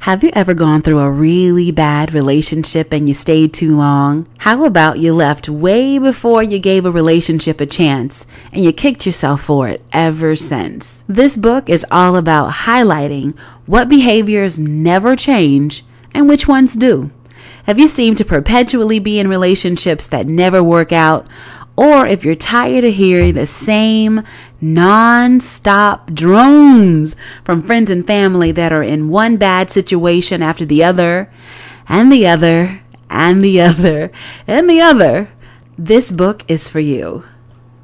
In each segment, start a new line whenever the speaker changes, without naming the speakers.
Have you ever gone through a really bad relationship and you stayed too long? How about you left way before you gave a relationship a chance and you kicked yourself for it ever since? This book is all about highlighting what behaviors never change and which ones do. If you seem to perpetually be in relationships that never work out, or if you're tired of hearing the same non-stop drones from friends and family that are in one bad situation after the other, and the other, and the other, and the other, this book is for you.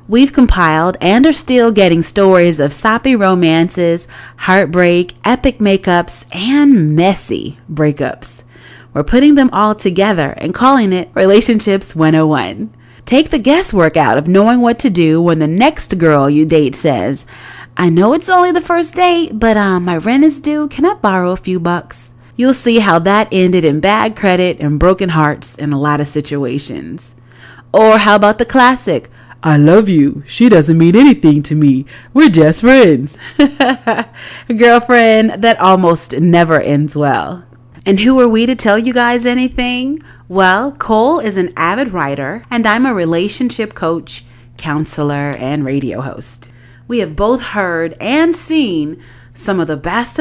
We've compiled and are still getting stories of soppy romances, heartbreak, epic makeups, and messy breakups. We're putting them all together and calling it Relationships 101. Take the guesswork out of knowing what to do when the next girl you date says, "I know it's only the first date, but my rent is due. Can I borrow a few bucks?" You'll see how that ended in bad credit and broken hearts in a lot of situations. Or how about the classic, "I love you. She doesn't mean anything to me. We're just friends." Girlfriend, that almost never ends well. And who are we to tell you guys anything? Well, Cole is an avid writer, and I'm a relationship coach, counselor, and radio host. We have both heard and seen some of the best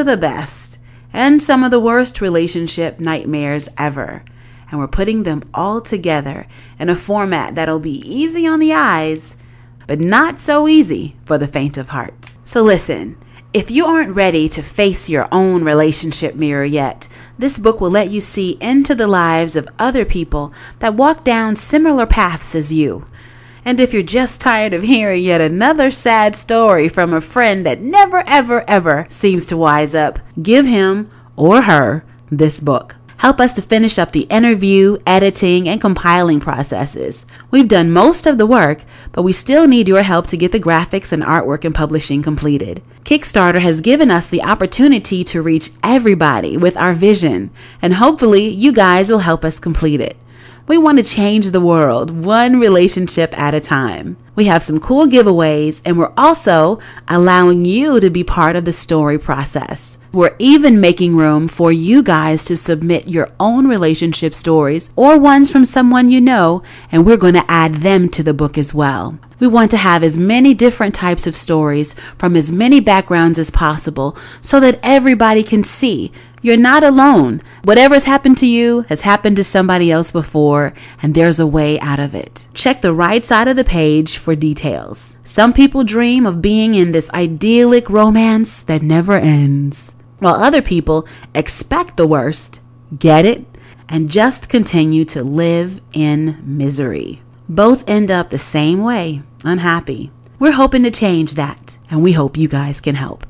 and some of the worst relationship nightmares ever. And we're putting them all together in a format that'll be easy on the eyes, but not so easy for the faint of heart. So listen, if you aren't ready to face your own relationship mirror yet, this book will let you see into the lives of other people that walk down similar paths as you. And if you're just tired of hearing yet another sad story from a friend that never, ever seems to wise up, give him or her this book. Help us to finish up the interview, editing, and compiling processes. We've done most of the work, but we still need your help to get the graphics and artwork and publishing completed. Kickstarter has given us the opportunity to reach everybody with our vision, and hopefully you guys will help us complete it. We want to change the world one relationship at a time. We have some cool giveaways, and we're also allowing you to be part of the story process. We're even making room for you guys to submit your own relationship stories or ones from someone you know, and we're going to add them to the book as well. We want to have as many different types of stories from as many backgrounds as possible so that everybody can see you're not alone. Whatever's happened to you has happened to somebody else before, and there's a way out of it. Check the right side of the page for details. Some people dream of being in this idyllic romance that never ends, while other people expect the worst, get it, and just continue to live in misery. Both end up the same way, unhappy. We're hoping to change that, and we hope you guys can help.